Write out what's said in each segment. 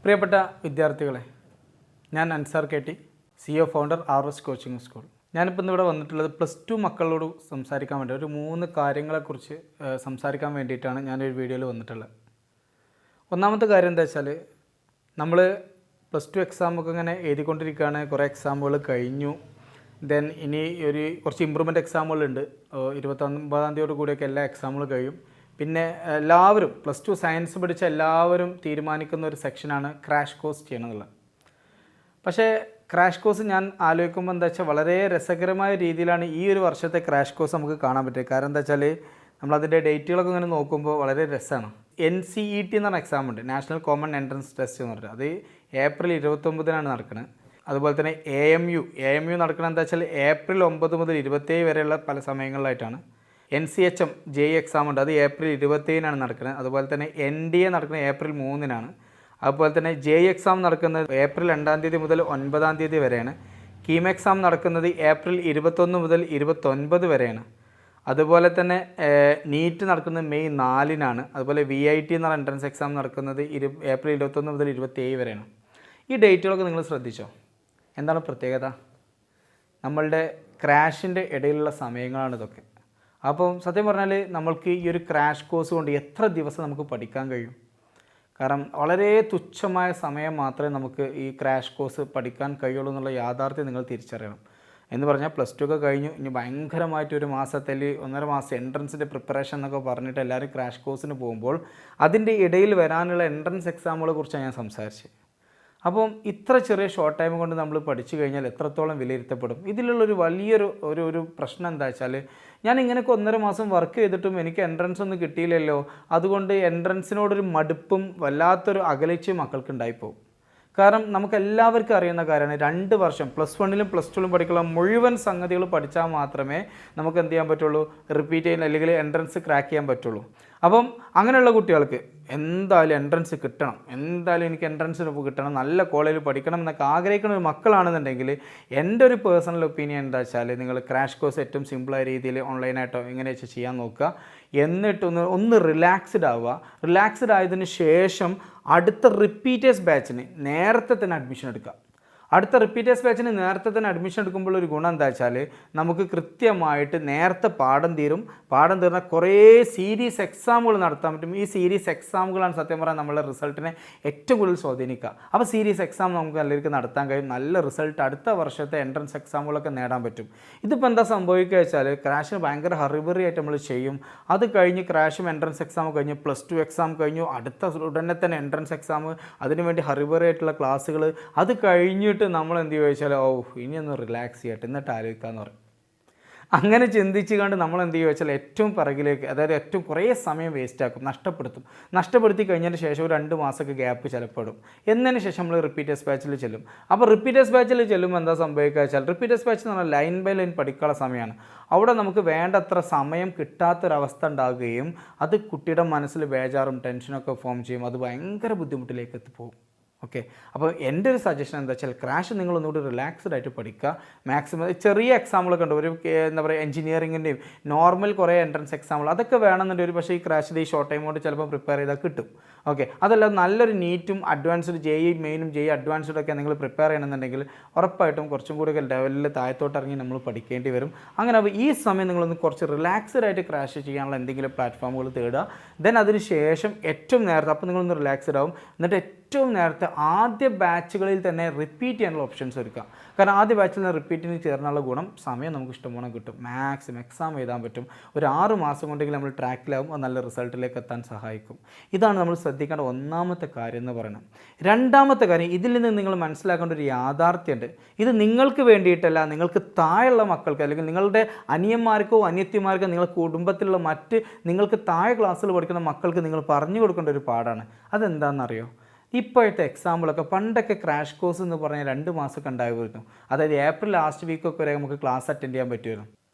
പ്രിയപ്പെട്ട വിദ്യാർത്ഥികളെ, ഞാൻ Ansar K T, CEO founder RS coaching school. ഞാനിപ്പോൾ ഇന്നിവിടെ വന്നിട്ടുള്ളത് +2 മക്കളോട് സംസാരിക്കാൻ വേണ്ടി ഒരു 3 കാര്യങ്ങളെക്കുറിച്ച് സംസാരിക്കാൻ വേണ്ടിയിട്ടാണ് ഞാനൊരു വീഡിയോയിൽ വന്നിട്ടുള്ളത്. ഒന്നാമത്തെ കാര്യം എന്താ വെച്ചാൽ, നമ്മൾ +2 എക്സാമൊക്കെ ഇങ്ങനെ എഴുതിക്കൊണ്ടിരിക്കുകയാണ്. കുറേ എക്സാമുകൾ കഴിഞ്ഞു. ദെൻ ഇനി കുറച്ച് ഇമ്പ്രൂവ്മെൻറ്റ് എക്സാമുകളുണ്ട്. 29-ാം തീയതിയോട് കൂടിയൊക്കെ എല്ലാ എക്സാമുകളും കഴിയും. പിന്നെ എല്ലാവരും +2 സയൻസ് പഠിച്ച എല്ലാവരും തീരുമാനിക്കുന്ന ഒരു സെക്ഷനാണ് ക്രാഷ് കോഴ്സ് ചെയ്യണമെന്നുള്ളത്. പക്ഷേ ക്രാഷ് കോഴ്സ് ഞാൻ ആലോചിക്കുമ്പോൾ എന്താ വെച്ചാൽ, വളരെ രസകരമായ രീതിയിലാണ് ഈ ഒരു വർഷത്തെ ക്രാഷ് കോഴ്സ് നമുക്ക് കാണാൻ പറ്റുക. കാരണം എന്താ വെച്ചാൽ, നമ്മളതിൻ്റെ ഡേറ്റുകളൊക്കെ ഇങ്ങനെ നോക്കുമ്പോൾ വളരെ രസമാണ്. NCET എന്ന് പറഞ്ഞ എക്സാം ഉണ്ട്, നാഷണൽ കോമൺ എൻട്രൻസ് ടെസ്റ്റ് എന്ന് പറഞ്ഞിട്ട്. അത് ഏപ്രിൽ 29-നാണ് നടക്കുന്നത്. അതുപോലെ തന്നെ AMU നടക്കുന്നത് എന്താ വെച്ചാൽ, ഏപ്രിൽ 9 മുതൽ 27 വരെയുള്ള പല സമയങ്ങളിലായിട്ടാണ്. NCHM JEE എക്സാം ഉണ്ട്, അത് ഏപ്രിൽ 27-നാണ് നടക്കുന്നത്. അതുപോലെ തന്നെ NDA നടക്കുന്നത് ഏപ്രിൽ 3-നാണ്. അതുപോലെ തന്നെ JEE എക്സാം നടക്കുന്നത് ഏപ്രിൽ 2-ാം തീയതി മുതൽ 9-ാം തീയതി വരെയാണ്. കീം എക്സാം നടക്കുന്നത് ഏപ്രിൽ 21 മുതൽ 29 വരെയാണ്. അതുപോലെ തന്നെ നീറ്റ് നടക്കുന്നത് മെയ് 4-നാണ്. അതുപോലെ VIT എന്ന എൻട്രൻസ് എക്സാം നടക്കുന്നത് ഏപ്രിൽ 21 മുതൽ 27 വരെയാണ്. ഈ ഡേറ്റുകളൊക്കെ നിങ്ങൾ ശ്രദ്ധിച്ചോ? എന്താണ് പ്രത്യേകത? നമ്മളുടെ ക്രാഷിൻ്റെ ഇടയിലുള്ള സമയങ്ങളാണ് ഇതൊക്കെ. അപ്പം സത്യം പറഞ്ഞാൽ നമ്മൾക്ക് ഈ ഒരു ക്രാഷ് കോഴ്സ് കൊണ്ട് എത്ര ദിവസം നമുക്ക് പഠിക്കാൻ കഴിയും? കാരണം വളരെ തുച്ഛമായ സമയം മാത്രമേ നമുക്ക് ഈ ക്രാഷ് കോഴ്സ് പഠിക്കാൻ കഴിയുള്ളൂ എന്നുള്ള യാഥാർത്ഥ്യം നിങ്ങൾ തിരിച്ചറിയണം. എന്ന് പറഞ്ഞാൽ +2 ഒക്കെ കഴിഞ്ഞു, ഇനി ഭയങ്കരമായിട്ട് ഒരു മാസത്തിൽ 1.5 മാസം എൻട്രൻസിൻ്റെ പ്രിപ്പറേഷൻ എന്നൊക്കെ പറഞ്ഞിട്ട് എല്ലാവരും ക്രാഷ് കോഴ്സിന് പോകുമ്പോൾ അതിൻ്റെ ഇടയിൽ വരാനുള്ള എൻട്രൻസ് എക്സാമുകളെ കുറിച്ചാണ് ഞാൻ സംസാരിച്ചത്. അപ്പം ഇത്ര ചെറിയ ഷോർട്ട് ടൈം കൊണ്ട് നമ്മൾ പഠിച്ചു കഴിഞ്ഞാൽ എത്രത്തോളം വിലയിരുത്തപ്പെടും? ഇതിലുള്ളൊരു വലിയൊരു ഒരു പ്രശ്നം എന്താ വെച്ചാൽ, ഞാൻ ഇങ്ങനെയൊക്കെ 1.5 മാസം വർക്ക് ചെയ്തിട്ടും എനിക്ക് എൻട്രൻസ് ഒന്നും കിട്ടിയില്ലല്ലോ, അതുകൊണ്ട് എൻട്രൻസിനോടൊരു മടുപ്പും വല്ലാത്തൊരു അകൽച്ചയും മക്കൾക്ക് ഉണ്ടായിപ്പോവും. കാരണം നമുക്കെല്ലാവർക്കും അറിയുന്ന കാര്യമാണ്, 2 വർഷം +1-ലും +2-ലും പഠിക്കുന്ന മുഴുവൻ സംഗതികൾ പഠിച്ചാൽ മാത്രമേ നമുക്ക് എന്ത് ചെയ്യാൻ പറ്റുള്ളൂ, റിപ്പീറ്റ് ചെയ്യാൻ അല്ലെങ്കിൽ എൻട്രൻസ് ക്രാക്ക് ചെയ്യാൻ പറ്റുള്ളൂ. അപ്പം അങ്ങനെയുള്ള കുട്ടികൾക്ക് എന്തായാലും എൻട്രൻസ് കിട്ടണം, എന്തായാലും എനിക്ക് എൻട്രൻസിന് കിട്ടണം, നല്ല കോളേജിൽ പഠിക്കണം എന്നൊക്കെ ആഗ്രഹിക്കുന്ന ഒരു മക്കളാണെന്നുണ്ടെങ്കിൽ എൻ്റെ ഒരു പേഴ്സണൽ ഒപ്പീനിയൻ എന്താ വെച്ചാൽ, നിങ്ങൾ ക്രാഷ് കോഴ്സ് ഏറ്റവും സിമ്പിളായ രീതിയിൽ ഓൺലൈനായിട്ടോ എങ്ങനെ വെച്ച് ചെയ്യാൻ നോക്കുക. എന്നിട്ടൊന്ന് റിലാക്സ്ഡ് ആവുക. റിലാക്സ്ഡ് ആയതിനു ശേഷം അടുത്ത റിപ്പീറ്റേഴ്സ് ബാച്ചിന് നേരത്തെ തന്നെ അഡ്മിഷൻ എടുക്കുക. അടുത്ത റിപ്പീറ്റേഴ്സ് ബാച്ചിന് നേരത്തെ തന്നെ അഡ്മിഷൻ എടുക്കുമ്പോൾ ഒരു ഗുണം എന്താ വെച്ചാൽ, നമുക്ക് കൃത്യമായിട്ട് നേരത്തെ പാഠം തീർന്ന കുറേ സീരീസ് എക്സാമുകൾ നടത്താൻ പറ്റും. ഈ സീരീസ് എക്സാമുകളാണ് സത്യം പറഞ്ഞാൽ നമ്മളെ റിസൾട്ടിനെ ഏറ്റവും കൂടുതൽ സ്വാധീനിക്കുക. അപ്പോൾ സീരീസ് എക്സാം നമുക്ക് നല്ലവർക്ക് നടത്താൻ കഴിയും, നല്ല റിസൾട്ട് അടുത്ത വർഷത്തെ എൻട്രൻസ് എക്സാമുകളൊക്കെ നേടാൻ പറ്റും. ഇതിപ്പോൾ എന്താ സംഭവിക്കുക വെച്ചാൽ, ക്രാഷിന് ഭയങ്കര ഹറിബറി ആയിട്ട് നമ്മൾ ചെയ്യും. അത് കഴിഞ്ഞ് ക്രാഷും എൻട്രൻസ് എക്സാം കഴിഞ്ഞ് +2 എക്സാം കഴിഞ്ഞു, അടുത്ത ഉടനെ തന്നെ എൻട്രൻസ് എക്സാം, അതിനുവേണ്ടി ഹറിബറി ആയിട്ടുള്ള ക്ലാസ്സുകൾ, അത് കഴിഞ്ഞിട്ട് നമ്മൾ എന്ത് ചോദിച്ചാൽ, ഇനിയൊന്ന് റിലാക്സ് ചെയ്യട്ടെ എന്നിട്ട് ആലോചിക്കാമെന്ന് പറയും. അങ്ങനെ ചിന്തിച്ച് കണ്ട് നമ്മൾ എന്ത് ചെയ്യുക വെച്ചാൽ, ഏറ്റവും പിറകിലേക്ക്, അതായത് ഏറ്റവും കുറേ സമയം വേസ്റ്റാക്കും, നഷ്ടപ്പെടുത്തി കഴിഞ്ഞതിന് ശേഷം ഒരു 2 മാസമൊക്കെ ഗ്യാപ്പ് ചിലപ്പെടും. എന്നതിന് ശേഷം നമ്മൾ റിപ്പീറ്റേഴ്സ് ബാച്ചിൽ ചെല്ലും. അപ്പോൾ റിപ്പീറ്റേഴ്സ് ബാച്ചിൽ ചെല്ലുമ്പോൾ എന്താ സംഭവിക്കുക വെച്ചാൽ, റിപ്പീറ്റേഴ്സ് ബാച്ച് എന്ന് പറഞ്ഞാൽ ലൈൻ ബൈ ലൈൻ പഠിക്കാനുള്ള സമയമാണ്. അവിടെ നമുക്ക് വേണ്ടത്ര സമയം കിട്ടാത്തൊരവസ്ഥ ഉണ്ടാകുകയും അത് കുട്ടിയുടെ മനസ്സിൽ ബേജാറും ടെൻഷനൊക്കെ ഫോം ചെയ്യും. അത് ഭയങ്കര ബുദ്ധിമുട്ടിലേക്ക് എത്തിപ്പോകും. ഓക്കെ, അപ്പോൾ എൻ്റെ ഒരു സജഷൻ എന്താ വെച്ചാൽ, ക്രാഷ് നിങ്ങളൊന്നുകൂടി റിലാക്സ്ഡ് ആയിട്ട് പഠിക്കുക. മാക്സിമം ചെറിയ എക്സാമുകളൊക്കെ ഉണ്ട്, ഒരു എന്താ പറയുക എഞ്ചിനീയറിങ്ങിൻ്റെയും നോർമൽ കുറേ എൻട്രൻസ് എക്സാമുകൾ, അതൊക്കെ വേണമെന്നുണ്ടെങ്കിൽ പക്ഷേ ഈ ക്രാഷിൽ ഈ ഷോർട്ട് ടൈം കൊണ്ട് ചിലപ്പോൾ പ്രിപ്പയർ ചെയ്താൽ കിട്ടും. ഓക്കെ, അതല്ല നല്ലൊരു നീറ്റും അഡ്വാൻസ്ഡ് JEE മെയിനും JEE അഡ്വാൻസ്ഡ് ഒക്കെ നിങ്ങൾ പ്രിപ്പയർ ചെയ്യണമെന്നുണ്ടെങ്കിൽ ഉറപ്പായിട്ടും കുറച്ചും കൂടി ലെവലിൽ താഴത്തോട്ട് ഇറങ്ങി നമ്മൾ പഠിക്കേണ്ടി വരും. അങ്ങനെ അപ്പോൾ ഈ സമയം നിങ്ങളൊന്ന് കുറച്ച് റിലാക്സ്ഡ് ആയിട്ട് ക്രാഷ് ചെയ്യാനുള്ള എന്തെങ്കിലും പ്ലാറ്റ്ഫോമുകൾ തേടുക. ദെൻ അതിന് ശേഷം ഏറ്റവും നേരത്തെ അപ്പോൾ നിങ്ങളൊന്ന് റിലാക്സ്ഡ് ആവും. എന്നിട്ട് ഏറ്റവും നേരത്തെ ആദ്യ ബാച്ചുകളിൽ തന്നെ റിപ്പീറ്റ് ചെയ്യാനുള്ള ഓപ്ഷൻസ് ഒരുക്കുക. കാരണം ആദ്യ ബാച്ചിൽ നിന്ന് റിപ്പീറ്റിന് ചേർന്നുള്ള ഗുണം, സമയം നമുക്ക് ഇഷ്ടംപോലെ കിട്ടും, മാക്സിമം എക്സാം എഴുതാൻ പറ്റും. ഒരു 6 മാസം കൊണ്ടെങ്കിലും നമ്മൾ ട്രാക്കിലാവും, അത് നല്ല റിസൾട്ടിലേക്ക് എത്താൻ സഹായിക്കും. ഇതാണ് നമ്മൾ ശ്രദ്ധിക്കേണ്ട ഒന്നാമത്തെ കാര്യം എന്ന് പറയുന്നത്. രണ്ടാമത്തെ കാര്യം, ഇതിൽ നിന്ന് നിങ്ങൾ മനസ്സിലാക്കേണ്ട ഒരു യാഥാർത്ഥ്യമുണ്ട്. ഇത് നിങ്ങൾക്ക് വേണ്ടിയിട്ടല്ല, നിങ്ങൾക്ക് താഴെയുള്ള മക്കൾക്ക് അല്ലെങ്കിൽ നിങ്ങളുടെ അനിയന്മാർക്കോ അനിയത്തിമാർക്കോ നിങ്ങളുടെ കുടുംബത്തിലുള്ള മറ്റ് നിങ്ങൾക്ക് താഴെ ക്ലാസ്സിൽ പഠിക്കുന്ന മക്കൾക്ക് നിങ്ങൾ പറഞ്ഞു കൊടുക്കേണ്ട ഒരു പാഠമാണ്. അതെന്താണെന്നറിയോ? ഇപ്പോഴത്തെ എക്സാമ്പിളൊക്കെ, പണ്ടൊക്കെ ക്രാഷ് കോഴ്സ് എന്ന് പറഞ്ഞാൽ 2 മാസമൊക്കെ ഉണ്ടായിരുന്നു. അതായത് ഏപ്രിൽ ലാസ്റ്റ് വീക്കൊക്കെ വരെ നമുക്ക് ക്ലാസ് അറ്റൻഡ് ചെയ്യാൻ പറ്റുമായിരുന്നു.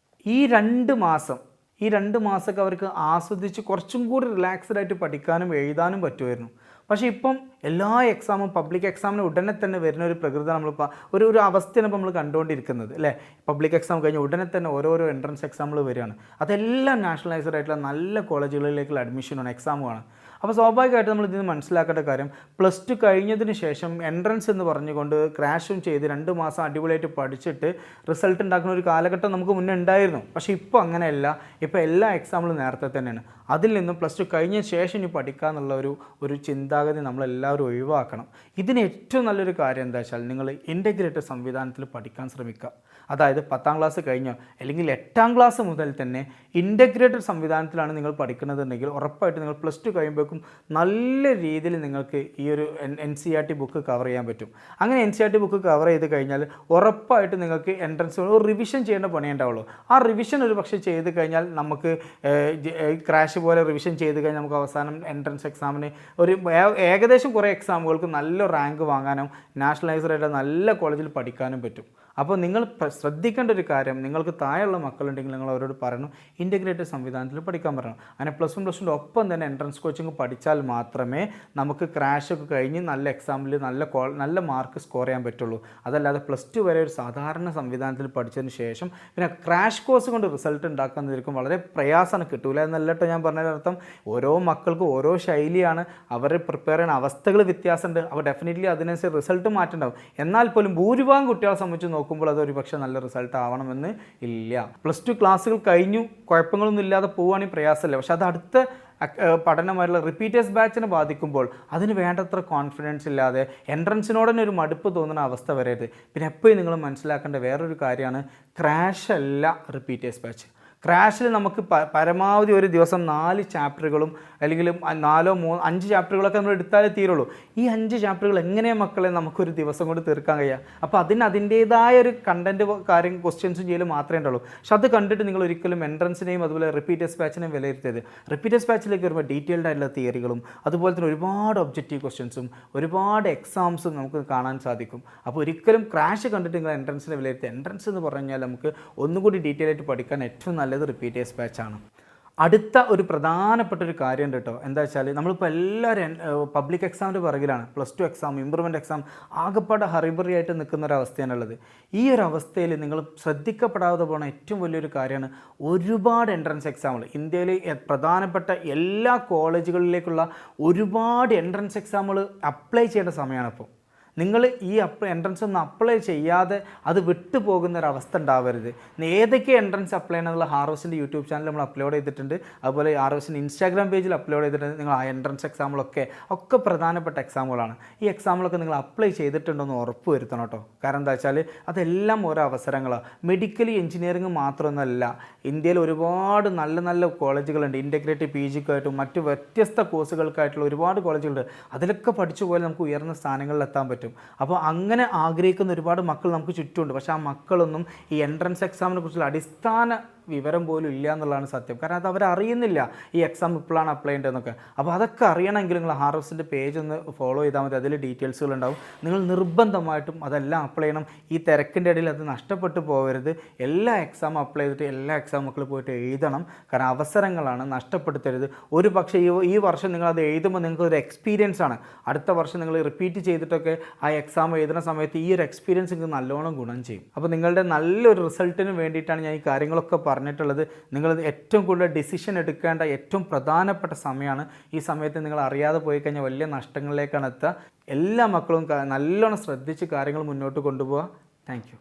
ഈ 2 മാസമൊക്കെ അവർക്ക് ആസ്വദിച്ച് കുറച്ചും കൂടി റിലാക്സ്ഡ് ആയിട്ട് പഠിക്കാനും എഴുതാനും പറ്റുമായിരുന്നു. പക്ഷേ ഇപ്പം എല്ലാ എക്സാമും പബ്ലിക് എക്സാമിന് ഉടനെ തന്നെ വരുന്ന ഒരു പ്രകൃതി നമ്മളിപ്പോൾ ഒരു അവസ്ഥയാണ് ഇപ്പോൾ നമ്മൾ കണ്ടുകൊണ്ടിരിക്കുന്നത് അല്ലേ. പബ്ലിക് എക്സാം കഴിഞ്ഞ് ഉടനെ തന്നെ ഓരോരോ എൻട്രൻസ് എക്സാമുകൾ വരികയാണ്. അതെല്ലാം നാഷണലൈസ്ഡ് ആയിട്ടുള്ള നല്ല കോളേജുകളിലേക്കുള്ള അഡ്മിഷനാണ്, എക്സാമുമാണ്. അപ്പോൾ സ്വാഭാവികമായിട്ട് നമ്മൾ ഇതിന് മനസ്സിലാക്കേണ്ട കാര്യം +2 കഴിഞ്ഞതിന് ശേഷം എൻട്രൻസ് എന്ന് പറഞ്ഞുകൊണ്ട് ക്രാഷും ചെയ്ത് 2 മാസം അടിപൊളിയായിട്ട് പഠിച്ചിട്ട് റിസൾട്ട് ഉണ്ടാക്കുന്ന ഒരു കാലഘട്ടം നമുക്ക് മുന്നേ ഉണ്ടായിരുന്നു. പക്ഷേ ഇപ്പോൾ അങ്ങനെയല്ല. ഇപ്പോൾ എല്ലാ എക്സാമിലും നേരത്തെ തന്നെയാണ്. അതിൽ നിന്നും +2 കഴിഞ്ഞ ശേഷം ഇനി പഠിക്കുക എന്നുള്ള ഒരു ചിന്താഗതി നമ്മളെല്ലാവരും ഒഴിവാക്കണം. ഇതിന് ഏറ്റവും നല്ലൊരു കാര്യം എന്താ വെച്ചാൽ നിങ്ങൾ ഇൻ്റഗ്രേറ്റഡ് സംവിധാനത്തിൽ പഠിക്കാൻ ശ്രമിക്കുക. അതായത് 10ാം ക്ലാസ് കഴിഞ്ഞോ അല്ലെങ്കിൽ 8ാം ക്ലാസ് മുതൽ തന്നെ ഇൻ്റഗ്രേറ്റഡ് സംവിധാനത്തിലാണ് നിങ്ങൾ പഠിക്കുന്നതെന്നുണ്ടെങ്കിൽ ഉറപ്പായിട്ട് നിങ്ങൾ +2 കഴിയുമ്പോഴേക്കും നല്ല രീതിയിൽ നിങ്ങൾക്ക് ഈ ഒരു NCERT ബുക്ക് കവർ ചെയ്യാൻ പറ്റും. അങ്ങനെ NCERT ബുക്ക് കവർ ചെയ്ത് കഴിഞ്ഞാൽ ഉറപ്പായിട്ട് നിങ്ങൾക്ക് എൻട്രൻസ് ഒരു റിവിഷൻ ചെയ്യേണ്ട പണിയേ ഉണ്ടാവുള്ളൂ. ആ റിവിഷൻ ഒരു പക്ഷേ ചെയ്ത് കഴിഞ്ഞാൽ നമുക്ക് ക്രാഷ് പോലെ റിവിഷൻ ചെയ്ത് കഴിഞ്ഞാൽ നമുക്ക് അവസാനം എൻട്രൻസ് എക്സാമിന് ഒരു ഏകദേശം കുറേ എക്സാമുകൾക്ക് നല്ല റാങ്ക് വാങ്ങാനും നാഷണലൈസ്ഡായിട്ട് നല്ല കോളേജിൽ പഠിക്കാനും പറ്റും. അപ്പോൾ നിങ്ങൾ ശ്രദ്ധിക്കേണ്ട ഒരു കാര്യം, നിങ്ങൾക്ക് താഴെയുള്ള മക്കളുണ്ടെങ്കിൽ നിങ്ങൾ അവരോട് പറയണം ഇൻ്റഗ്രേറ്റഡ് സംവിധാനത്തിൽ പഠിക്കാൻ പറയണം. അങ്ങനെ +1 +2 ഒപ്പം തന്നെ എൻട്രൻസ് കോച്ചിങ് പഠിച്ചാൽ മാത്രമേ നമുക്ക് ക്രാഷൊക്കെ കഴിഞ്ഞ് നല്ല എക്സാമിൽ നല്ല മാർക്ക് സ്കോർ ചെയ്യാൻ പറ്റുള്ളൂ. അതല്ലാതെ +2 വരെ ഒരു സാധാരണ സംവിധാനത്തിൽ പഠിച്ചതിന് ശേഷം പിന്നെ ക്രാഷ് കോഴ്സ് കൊണ്ട് റിസൾട്ട് ഉണ്ടാക്കുന്നതിരിക്കും വളരെ പ്രയാസമാണ്. കിട്ടൂല എന്നല്ലട്ടോ ഞാൻ പറഞ്ഞതിനർത്ഥം. ഓരോ മക്കൾക്കും ഓരോ ശൈലിയാണ്, അവരെ പ്രിപ്പയർ ചെയ്യുന്ന അവസ്ഥകൾ വ്യത്യാസമുണ്ട്. അപ്പോൾ ഡെഫിനറ്റ്ലി അതിനനുസരിച്ച് റിസൾട്ട് മാറ്റണ്ടാവും. എന്നാൽ പോലും ഭൂരിഭാഗം കുട്ടികളെ സംബന്ധിച്ച് നോക്കുമ്പോൾ അതൊരു പക്ഷേ നല്ല റിസൾട്ട് ആവണമെന്ന് ഇല്ല. +2 ക്ലാസ്സുകൾ കഴിഞ്ഞു കുഴപ്പങ്ങളൊന്നും ഇല്ലാതെ പോവുകയാണെങ്കിൽ പ്രയാസമില്ല. പക്ഷെ അത് അടുത്ത പഠനമായിട്ടുള്ള റിപ്പീറ്റേഴ്സ് ബാച്ചിനെ ബാധിക്കുമ്പോൾ അതിന് വേണ്ടത്ര കോൺഫിഡൻസ് ഇല്ലാതെ എൻട്രൻസിനോട് തന്നെ ഒരു മടുപ്പ് തോന്നുന്ന അവസ്ഥ വരരുത്. പിന്നെ എപ്പോഴും നിങ്ങൾ മനസ്സിലാക്കേണ്ട വേറൊരു കാര്യമാണ്, ക്രാഷ് അല്ല റിപ്പീറ്റേഴ്സ് ബാച്ച്. ക്രാഷിൽ നമുക്ക് പരമാവധി ഒരു ദിവസം 4 ചാപ്റ്ററുകളും അല്ലെങ്കിൽ 4 3 5 ചാപ്റ്ററുകളൊക്കെ നമ്മൾ എടുത്താലേ തീരുള്ളൂ. ഈ 5 ചാപ്റ്ററുകൾ എങ്ങനെയാണ് മക്കളെ നമുക്കൊരു ദിവസം കൊണ്ട് തീർക്കാൻ കഴിയുക? അപ്പോൾ അതിൻ്റേതായ ഒരു കണ്ടൻറ്റ് കാര്യം ക്വസ്റ്റ്യൻസും ചെയ്യൽ മാത്രമേ ഉണ്ടാവുള്ളൂ. പക്ഷെ അത് കണ്ടിട്ട് നിങ്ങൾ ഒരിക്കലും എൻട്രൻസിനെയും അതുപോലെ റിപ്പീറ്റേഴ്സ് ബാച്ചിനെയും വിലയിരുത്തരുത്. റിപ്പീറ്റേഴ്സ് ബാച്ചിലേക്ക് വരുമ്പോൾ ഡീറ്റെയിൽഡ് ആയിട്ടുള്ള തിയറികളും അതുപോലെ തന്നെ ഒരുപാട് ഒബ്ജക്റ്റീവ് ക്വസ്റ്റ്യൻസും ഒരുപാട് എക്സാംസും നമുക്ക് കാണാൻ സാധിക്കും. അപ്പോൾ ഒരിക്കലും ക്രാഷ് കണ്ടിട്ട് നിങ്ങൾ എൻട്രൻസിനെ വിലയിരുത്തുക. എൻട്രൻസ് എന്ന് പറഞ്ഞു കഴിഞ്ഞാൽ നമുക്ക് ഒന്നുകൂടി ഡീറ്റെയിൽ ആയിട്ട് പഠിക്കാൻ ഏറ്റവും നല്ലത് റിപ്പീറ്റേഴ്സ് ബാച്ചാണ്. അടുത്ത ഒരു പ്രധാനപ്പെട്ട ഒരു കാര്യമുണ്ട് കേട്ടോ. എന്താ വെച്ചാൽ നമ്മളിപ്പോൾ എല്ലാവരും പബ്ലിക് എക്സാമിൻ്റെ പിറകിലാണ്. +2 എക്സാം, ഇമ്പ്രൂവ്മെൻ്റ് എക്സാം ആകെപ്പാടെ ഹറിബറി ആയിട്ട് നിൽക്കുന്ന ഒരു അവസ്ഥയാണുള്ളത്. ഈ ഒരു അവസ്ഥയിൽ നിങ്ങൾ ശ്രദ്ധിക്കപ്പെടാതെ പോകുന്ന ഏറ്റവും വലിയൊരു കാര്യമാണ് ഒരുപാട് എൻട്രൻസ് എക്സാമുകൾ. ഇന്ത്യയിൽ പ്രധാനപ്പെട്ട എല്ലാ കോളേജുകളിലേക്കുള്ള ഒരുപാട് എൻട്രൻസ് എക്സാമുകൾ അപ്ലൈ ചെയ്യേണ്ട സമയമാണ് ഇപ്പോൾ. നിങ്ങൾ ഈ എൻട്രൻസ് ഒന്നും അപ്ലൈ ചെയ്യാതെ അത് വിട്ടുപോകുന്നൊരവസ്ഥ ഉണ്ടാവരുത്. ഏതൊക്കെ എൻട്രൻസ് അപ്ലൈ ചെയ്യണമെന്നുള്ള ഹാർവസ്റ്റിൻ്റെ യൂട്യൂബ് ചാനൽ നമ്മൾ അപ്ലോഡ് ചെയ്തിട്ടുണ്ട്. അതുപോലെ ഹാർവസ്റ്റിൻ്റെ ഇൻസ്റ്റാഗ്രാം പേജിൽ അപ്ലോഡ് ചെയ്തിട്ടുണ്ട്. നിങ്ങൾ ആ എൻട്രൻസ് എക്സാമുകളൊക്കെ പ്രധാനപ്പെട്ട എക്സാമുകളാണ്. ഈ എക്സാമുകളൊക്കെ നിങ്ങൾ അപ്ലൈ ചെയ്തിട്ടുണ്ടെന്ന് ഉറപ്പ് വരുത്തണം കേട്ടോ. കാരണം എന്താ വെച്ചാൽ അതെല്ലാം ഓരോ അവസരങ്ങളാണ്. മെഡിക്കലി എഞ്ചിനീയറിംഗ് മാത്രമൊന്നുമല്ല, ഇന്ത്യയിൽ ഒരുപാട് നല്ല നല്ല കോളേജുകളുണ്ട്. ഇൻ്റഗ്രേറ്റഡ് PGക്കായിട്ടും മറ്റ് വ്യത്യസ്ത കോഴ്സുകൾക്കായിട്ടുള്ള ഒരുപാട് കോളേജുകളുണ്ട്. അതിലൊക്കെ പഠിച്ചു പോയാൽ നമുക്ക് ഉയർന്ന സ്ഥാനങ്ങളിൽ എത്താൻ പറ്റും. അപ്പോൾ അങ്ങനെ ആഗ്രഹിക്കുന്ന ഒരുപാട് മക്കൾ നമുക്ക് ചുറ്റുമുണ്ട്. പക്ഷേ ആ മക്കളൊന്നും ഈ എൻട്രൻസ് എക്സാമിനെ കുറിച്ചുള്ള അടിസ്ഥാന വിവരം പോലും ഇല്ല എന്നുള്ളതാണ് സത്യം. കാരണം അത് അവരറിയുന്നില്ല ഈ എക്സാം ഇപ്പോഴാണ് അപ്ലൈ ചെയ്യേണ്ടതെന്നൊക്കെ. അപ്പോൾ അതൊക്കെ അറിയണമെങ്കിൽ നിങ്ങൾ ഹാർവസ്റ്റിൻ്റെ പേജ് ഒന്ന് ഫോളോ ചെയ്താൽ മതി. അതിൽ ഡീറ്റെയിൽസുകൾ ഉണ്ടാവും. നിങ്ങൾ നിർബന്ധമായിട്ടും അതെല്ലാം അപ്ലൈ ചെയ്യണം. ഈ തിരക്കിൻ്റെ ഇടയിൽ അത് നഷ്ടപ്പെട്ടു പോകരുത്. എല്ലാ എക്സാമും അപ്ലൈ ചെയ്തിട്ട് എല്ലാ എക്സാം മക്കൾ പോയിട്ട് എഴുതണം. കാരണം അവസരങ്ങളാണ്, നഷ്ടപ്പെടുത്തരുത്. ഒരു പക്ഷേ ഈ വർഷം നിങ്ങളത് എഴുതുമ്പോൾ നിങ്ങൾക്ക് ഒരു എക്സ്പീരിയൻസ് ആണ്. അടുത്ത വർഷം നിങ്ങൾ റിപ്പീറ്റ് ചെയ്തിട്ടൊക്കെ ആ എക്സാം എഴുതുന്ന സമയത്ത് ഈ ഒരു എക്സ്പീരിയൻസ് നിങ്ങൾക്ക് നല്ലോണം ഗുണം ചെയ്യും. അപ്പോൾ നിങ്ങളുടെ നല്ലൊരു റിസൾട്ടിന് വേണ്ടിയിട്ടാണ് ഞാൻ ഈ കാര്യങ്ങളൊക്കെ പറഞ്ഞിട്ടുള്ളത്. നിങ്ങൾ ഏറ്റവും കൂടുതൽ ഡിസിഷൻ എടുക്കേണ്ട ഏറ്റവും പ്രധാനപ്പെട്ട സമയമാണ്. ഈ സമയത്ത് നിങ്ങൾ അറിയാതെ പോയി കഴിഞ്ഞാൽ വലിയ നഷ്ടങ്ങളിലേക്കാണ് എത്തുക. എല്ലാ മക്കളും നല്ലോണം ശ്രദ്ധിച്ച് കാര്യങ്ങൾ മുന്നോട്ട് കൊണ്ടുപോവുക. Thank you.